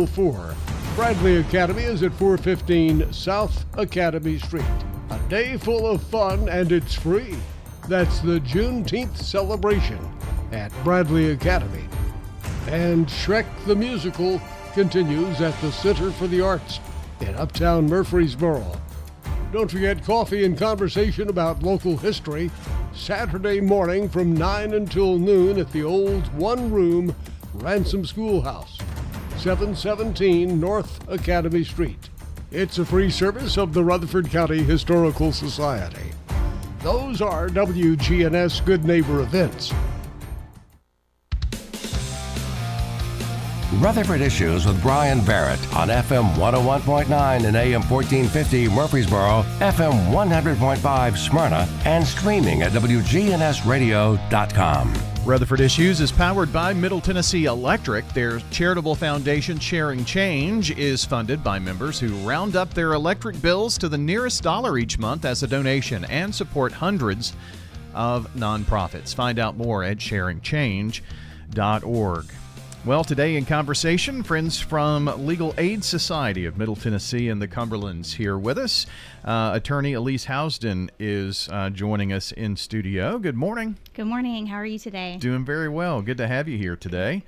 School for. Bradley Academy is at 415 South Academy Street. A day full of fun, and it's free. That's the Juneteenth celebration at Bradley Academy. And Shrek the Musical continues at the Center for the Arts in Uptown Murfreesboro. Don't forget coffee and conversation about local history Saturday morning from 9 until noon at the old one-room Ransom Schoolhouse, 717 North Academy Street. It's a free service of the Rutherford County Historical Society. Those are WGNS Good Neighbor events. Rutherford Issues with Brian Barrett on FM 101.9 and AM 1450 Murfreesboro, FM 100.5 Smyrna, and streaming at WGNSradio.com. Rutherford Issues is powered by Middle Tennessee Electric. Their charitable foundation, Sharing Change, is funded by members who round up their electric bills to the nearest dollar each month as a donation and support hundreds of nonprofits. Find out more at sharingchange.org. Well, today in conversation, friends from Legal Aid Society of Middle Tennessee and the Cumberlands here with us. Attorney Elise Housden is joining us in studio. Good morning. Good morning. How are you today? Doing very well. Good to have you here today.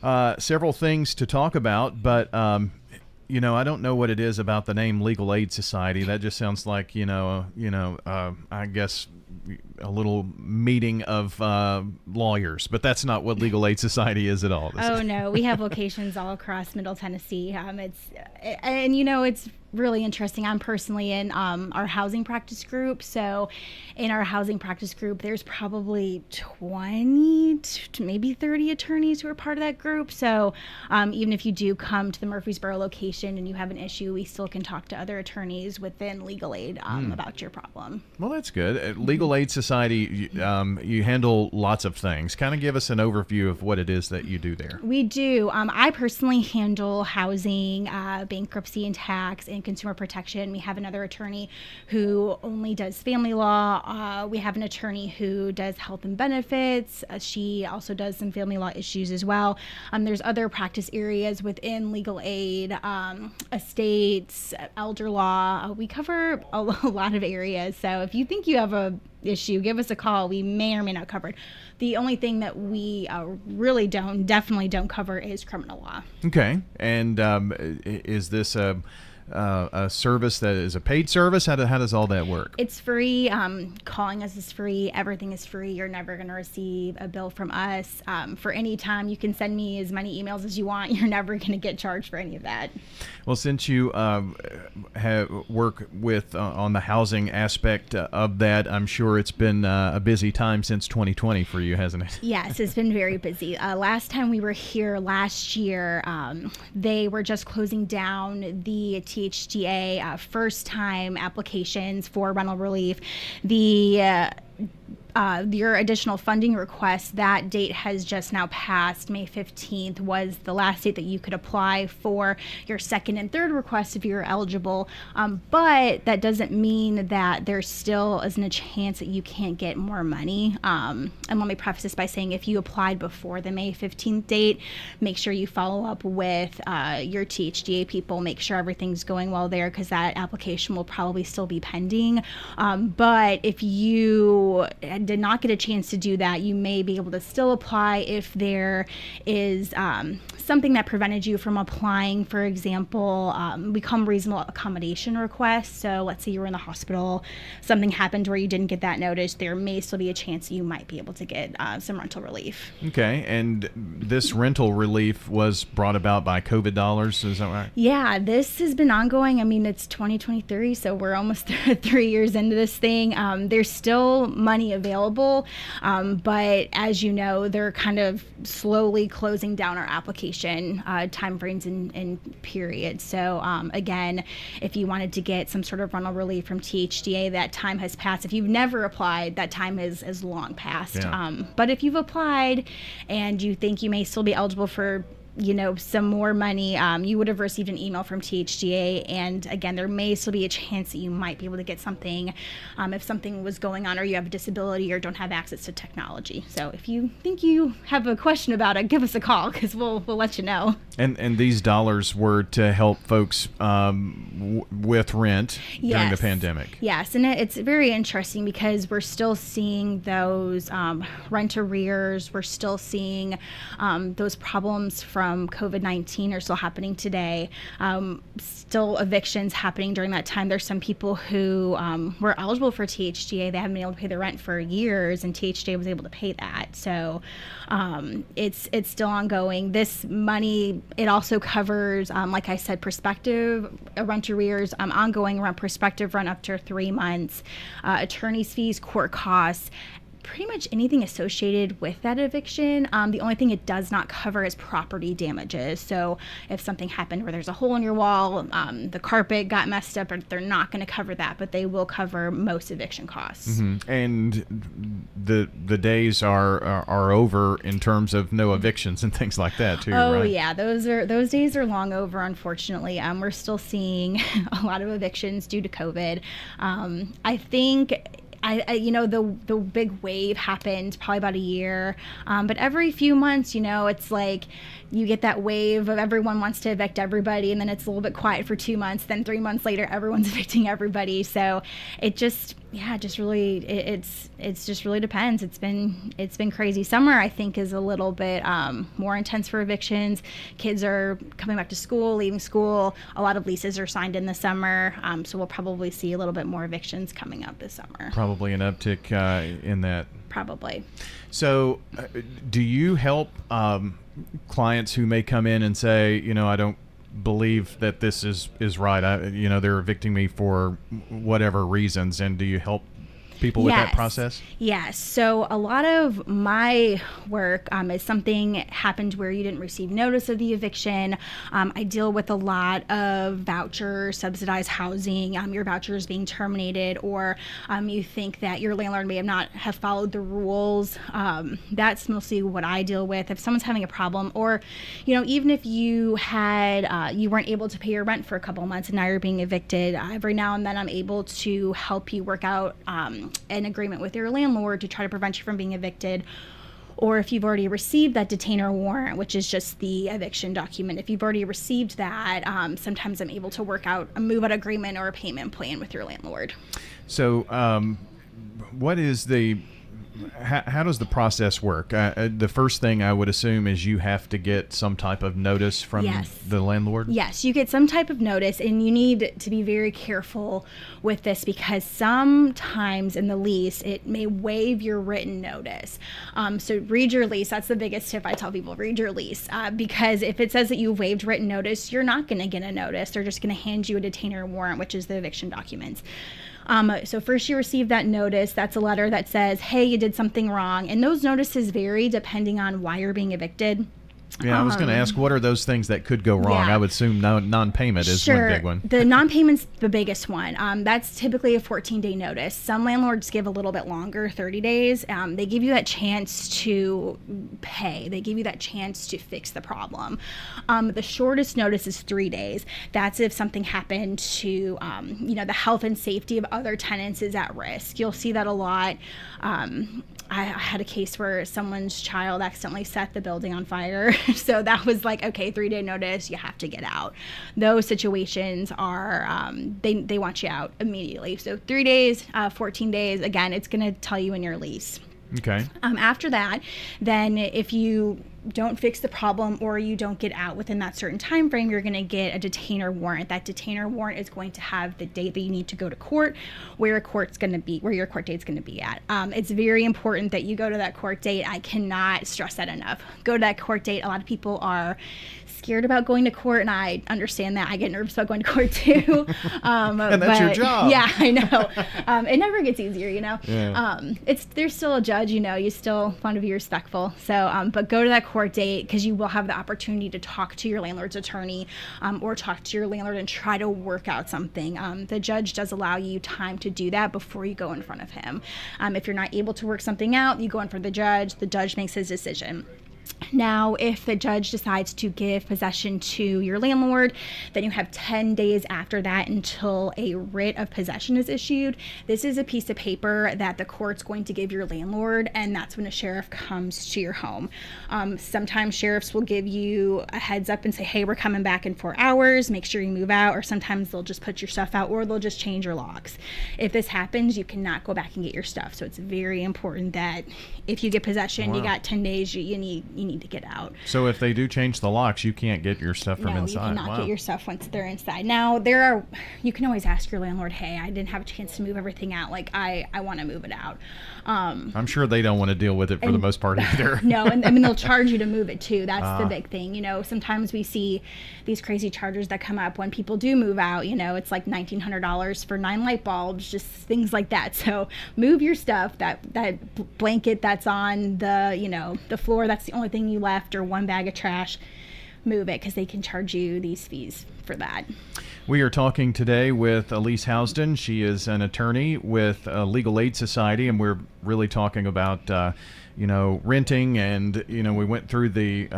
Good. Several things to talk about, but I don't know what it is about the name Legal Aid Society. That just sounds like, I guess a little meeting of lawyers, but that's not what Legal Aid Society is at all. Oh, no. We have locations all across Middle Tennessee. It's really interesting. I'm personally in our housing practice group. So in our housing practice group, there's probably 20 to maybe 30 attorneys who are part of that group. So even if you do come to the Murfreesboro location and you have an issue, we still can talk to other attorneys within legal aid about your problem. Well, that's good. At Legal Aid Society, you handle lots of things. Kind of give us an overview of what it is that you do there. We do. I personally handle housing, bankruptcy and tax, and consumer protection. We have another attorney who only does family law. We have an attorney who does health and benefits. She also does some family law issues as well. There's other practice areas within legal aid, estates, elder law. We cover a lot of areas. So if you think you have a issue, give us a call. We may or may not cover it. The only thing that we definitely don't cover is criminal law. Okay. And is this a service that is a paid service? How does all that work? It's free. Calling us is free. Everything is free. You're never going to receive a bill from us. For any time, you can send me as many emails as you want. You're never going to get charged for any of that. Well, since you work with on the housing aspect of that, I'm sure it's been a busy time since 2020 for you, hasn't it? Yes, it's been very busy. Last time we were here last year, they were just closing down the THDA first-time applications for rental relief. Your additional funding request, that date has just now passed. May 15th was the last date that you could apply for your second and third request if you're eligible. But that doesn't mean that there still isn't a chance that you can't get more money. And let me preface this by saying if you applied before the May 15th date, make sure you follow up with your THDA people, make sure everything's going well there, because that application will probably still be pending. But if you did not get a chance to do that, you may be able to still apply if there is something that prevented you from applying. For example, we call them reasonable accommodation requests. So let's say you were in the hospital, something happened where you didn't get that notice, there may still be a chance that you might be able to get some rental relief. Okay, and this rental relief was brought about by COVID dollars, is that right? Yeah, this has been ongoing. I mean, it's 2023, so we're almost 3 years into this thing. There's still money available, but as you know, they're kind of slowly closing down our application timeframes and periods. So again, if you wanted to get some sort of rental relief from THDA, that time has passed. If you've never applied, that time is long past. Yeah. But if you've applied and you think you may still be eligible for some more money, you would have received an email from THGA. And again, there may still be a chance that you might be able to get something if something was going on, or you have a disability or don't have access to technology. So if you think you have a question about it, give us a call, because we'll let you know. And these dollars were to help folks with rent during the pandemic. Yes, and it's very interesting because we're still seeing those rent arrears. We're still seeing those problems from COVID-19 are still happening today. Still evictions happening during that time. There's some people who were eligible for THGA. They haven't been able to pay their rent for years, and THGA was able to pay that. So it's still ongoing. This money, it also covers, like I said, prospective rent arrears, ongoing rent, prospective rent up to 3 months, attorney's fees, court costs, pretty much anything associated with that eviction. The only thing it does not cover is property damages. So if something happened where there's a hole in your wall, the carpet got messed up, they're not going to cover that, but they will cover most eviction costs. Mm-hmm. And the days are over in terms of no evictions and things like that too. Oh, right? Yeah, those days are long over, unfortunately. We're still seeing a lot of evictions due to COVID. I think the big wave happened probably about a year, but every few months, it's like you get that wave of everyone wants to evict everybody, and then it's a little bit quiet for 2 months. Then 3 months later, everyone's evicting everybody. So it just really depends. It's been crazy. Summer, I think, is a little bit more intense for evictions. Kids are coming back to school, leaving school. A lot of leases are signed in the summer, so we'll probably see a little bit more evictions coming up this summer. Probably an uptick in that. Probably. So, do you help clients who may come in and say, I don't believe that this is right. They're evicting me for whatever reasons, and do you help people with that process? Yes. So a lot of my work is something happened where you didn't receive notice of the eviction. I deal with a lot of vouchers, subsidized housing, your vouchers being terminated, or you think that your landlord may not have followed the rules. That's mostly what I deal with. If someone's having a problem, or even if you had you weren't able to pay your rent for a couple of months and now you're being evicted, every now and then I'm able to help you work out an agreement with your landlord to try to prevent you from being evicted. Or if you've already received that detainer warrant, which is just the eviction document, if you've already received that, sometimes I'm able to work out a move-out agreement or a payment plan with your landlord. So what is how does the process work? The first thing I would assume is you have to get some type of notice from the landlord? Yes, you get some type of notice, and you need to be very careful with this because sometimes in the lease, it may waive your written notice. So read your lease. That's the biggest tip I tell people. Read your lease because if it says that you waived written notice, you're not going to get a notice. They're just going to hand you a detainer warrant, which is the eviction documents. So first you receive that notice. That's a letter that says, hey, you did something wrong. And those notices vary depending on why you're being evicted. Yeah, I was going to ask, what are those things that could go wrong? I would assume non-payment is one big one. The non-payment's the biggest one. That's typically a 14-day notice. Some landlords give a little bit longer, 30 days. They give you that chance to pay. They give you that chance to fix the problem. The shortest notice is 3 days. That's if something happened to, the health and safety of other tenants is at risk. You'll see that a lot. I had a case where someone's child accidentally set the building on fire. So that was like, okay, 3-day notice, you have to get out. Those situations are, they want you out immediately. So 3 days, 14 days, again, it's going to tell you in your lease. Okay. After that, then if you don't fix the problem or you don't get out within that certain time frame, you're going to get a detainer warrant. That detainer warrant is going to have the date that you need to go to court, where your court date's going to be at. It's very important that you go to that court date. I cannot stress that enough. Go to that court date. A lot of people are scared about going to court, and I understand that. I get nervous about going to court too. And that's your job. Yeah, I know. It never gets easier, Yeah. There's still a judge, you still want to be respectful. So, but go to that court date because you will have the opportunity to talk to your landlord's attorney or talk to your landlord and try to work out something. The judge does allow you time to do that before you go in front of him. If you're not able to work something out, you go in front of the judge. The judge makes his decision. Now, if the judge decides to give possession to your landlord, then you have 10 days after that until a writ of possession is issued. This is a piece of paper that the court's going to give your landlord, and that's when a sheriff comes to your home. Sometimes sheriffs will give you a heads up and say, hey, we're coming back in 4 hours, make sure you move out, or sometimes they'll just put your stuff out, or they'll just change your locks. If this happens, you cannot go back and get your stuff. So it's very important that if you get possession, you got 10 days, you need to get out. So if they do change the locks, you can't get your stuff from inside. You cannot get your stuff once they're inside. Now, you can always ask your landlord, hey, I didn't have a chance to move everything out. Like, I want to move it out. I'm sure they don't want to deal with it for the most part either. No, and I mean, they'll charge you to move it too. That's the big thing. Sometimes we see these crazy charges that come up when people do move out. It's like $1,900 for 9 light bulbs, just things like that. So move your stuff. That blanket that's on the floor, that's the only thing you left, or 1 bag of trash, move it, because they can charge you these fees for that. We are talking today with Elise Housden. She is an attorney with Legal Aid Society, and we're really talking about renting, and we went through the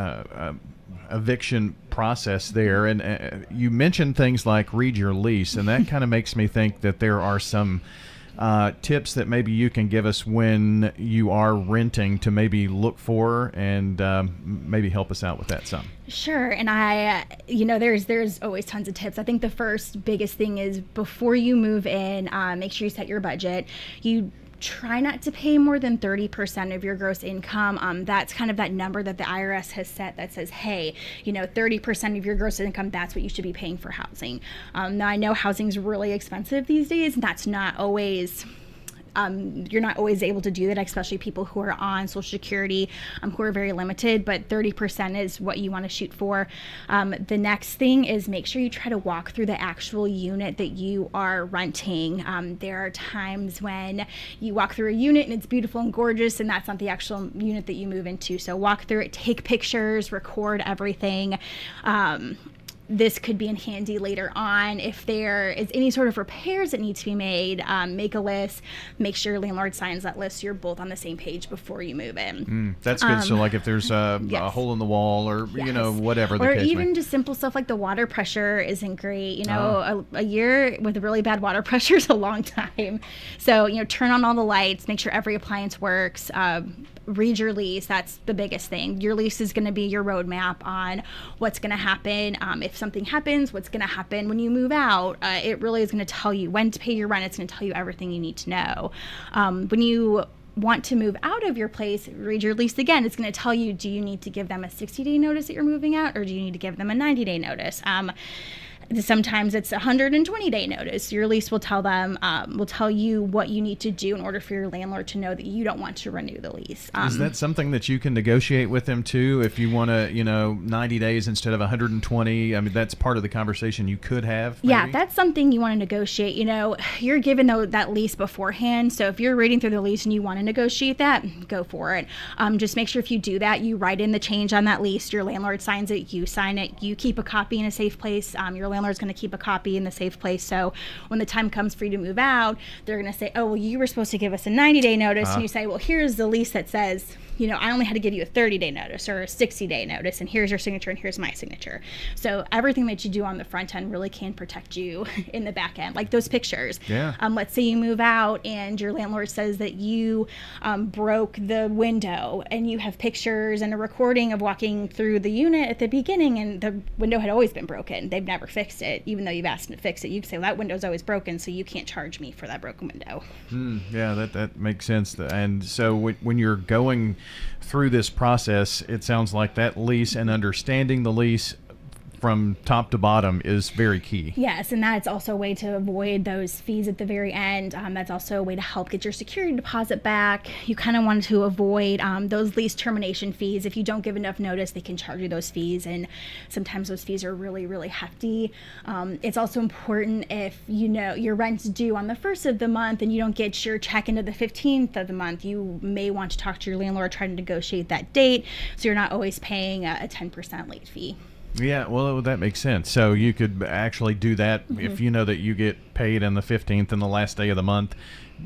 eviction process there, and you mentioned things like read your lease, and that kind of makes me think that there are some tips that maybe you can give us when you are renting to maybe look for, and maybe help us out with that some. Sure. And there's always tons of tips. I think the first biggest thing is, before you move in, make sure you set your budget. You try not to pay more than 30% of your gross income. That's kind of that number that the IRS has set that says, hey, 30% of your gross income, that's what you should be paying for housing. Now, I know housing is really expensive these days, and that's not always... you're not always able to do that, especially people who are on Social Security, who are very limited, but 30% is what you want to shoot for. The next thing is, make sure you try to walk through the actual unit that you are renting. There are times when you walk through a unit and it's beautiful and gorgeous, and that's not the actual unit that you move into. So walk through it, take pictures, record everything. This could be in handy later on. If there is any sort of repairs that need to be made, make a list. Make sure your landlord signs that list so you're both on the same page before you move in. That's good. So like if there's a hole in the wall, or whatever the case may be. Or even just simple stuff like the water pressure isn't great. A year with really bad water pressure is a long time. So turn on all the lights, make sure every appliance works. Read your lease. That's the biggest thing. Your lease is going to be your roadmap on what's going to happen. If something happens, what's going to happen when you move out. It really is going to tell you when to pay your rent. It's going to tell you everything you need to know. When you want to move out of your place, read your lease again. It's going to tell you, do you need to give them a 60-day notice that you're moving out, or do you need to give them a 90-day notice? Sometimes it's a 120-day notice. Your lease will tell them, will tell you what you need to do in order for your landlord to know that you don't want to renew the lease. Is that something that you can negotiate with them too? If you want to, 90 days instead of 120, I mean, that's part of the conversation you could have. Maybe? Yeah, that's something you want to negotiate. You're given that lease beforehand. So if you're reading through the lease and you want to negotiate that, go for it. Just make sure if you do that, you write in the change on that lease. Your landlord signs it, you sign it, you keep a copy in a safe place. Your landlord's going to keep a copy in the safe place. So when the time comes for you to move out, they're going to say, oh, well, you were supposed to give us a 90-day notice. And you say, well, here's the lease that says, I only had to give you a 30-day notice or a 60-day notice, and here's your signature and here's my signature. So everything that you do on the front end really can protect you in the back end, like those pictures. Yeah. Let's say you move out and your landlord says that you broke the window, and you have pictures and a recording of walking through the unit at the beginning, and the window had always been broken. They've never fixed it, even though you've asked them to fix it. You can say, well, that window's always broken, so you can't charge me for that broken window. Yeah, that makes sense. And so when you're going through this process, it sounds like that lease and understanding the lease from top to bottom is very key. Yes, and that's also a way to avoid those fees at the very end. That's also a way to help get your security deposit back. You kind of want to avoid those lease termination fees. If you don't give enough notice, they can charge you those fees, and sometimes those fees are really, really hefty. It's also important, if your rent's due on the 1st of the month and you don't get your check into the 15th of the month, you may want to talk to your landlord, try to negotiate that date so you're not always paying a 10% late fee. Yeah, well, that makes sense. So you could actually do that if you know that you get paid on the 15th and the last day of the month,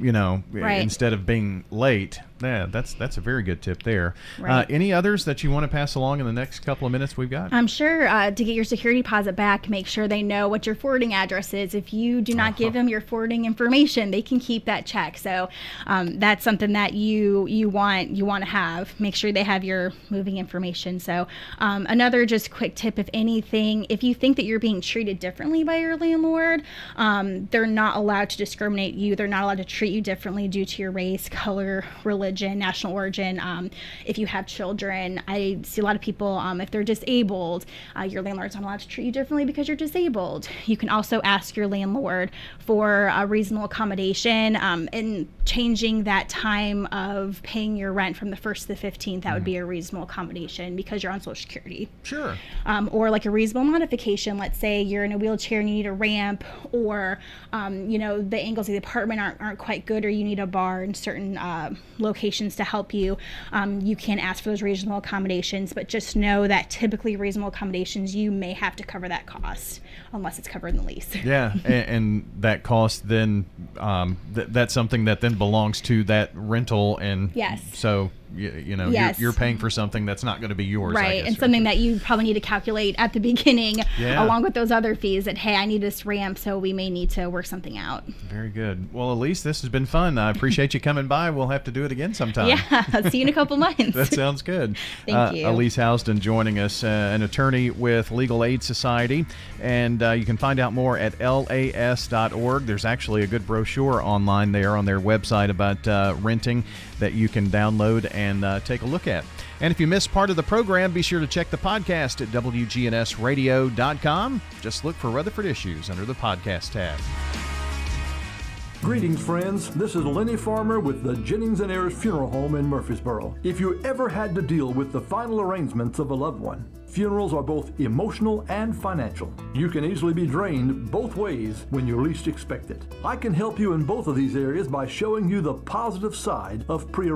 you know, Right. instead of being late. Yeah, that's a very good tip there. Right. Any others that you want to pass along in the next couple of minutes we've got? I'm sure to get your security deposit back, make sure they know what your forwarding address is. If you do not give them your forwarding information, they can keep that check. So that's something that you want to have. Make sure they have your moving information. So another just quick tip, if anything, if you think that you're being treated differently by your landlord, they're not allowed to discriminate you. They're not allowed to treat you differently due to your race, color, religion, national origin. If you have children, I see a lot of people, if they're disabled, your landlord's not allowed to treat you differently because you're disabled. You can also ask your landlord for a reasonable accommodation, and changing that time of paying your rent from the 1st to the 15th. That would be a reasonable accommodation because you're on Social Security. Sure. Or like a reasonable modification. Let's say you're in a wheelchair and you need a ramp, or the angles of the apartment aren't quite good, or you need a bar in certain locations to help you. You can ask for those reasonable accommodations, but just know that typically reasonable accommodations, you may have to cover that cost unless it's covered in the lease. Yeah, and that cost then that's something that then belongs to that rental, and Yes. so Yes. you're paying for something that's not going to be yours, I Right, guess, and something that you probably need to calculate at the beginning, Yeah. along with those other fees, that, hey, I need this ramp, so we may need to work something out. Very good. Well, Elise, this has been fun. I appreciate you coming by. We'll have to do it again sometime. Yeah, see you in a couple months. That sounds good. Thank you. Elise Housden joining us, an attorney with Legal Aid Society, and you can find out more at las.org. There's actually a good brochure online there on their website about renting that you can download and take a look at. And if you missed part of the program, be sure to check the podcast at WGNSradio.com. Just look for Rutherford Issues under the podcast tab. Greetings, friends. This is Lenny Farmer with the Jennings & Ayers Funeral Home in Murfreesboro. If you ever had to deal with the final arrangements of a loved one, funerals are both emotional and financial. You can easily be drained both ways when you least expect it. I can help you in both of these areas by showing you the positive side of pre-arrangement.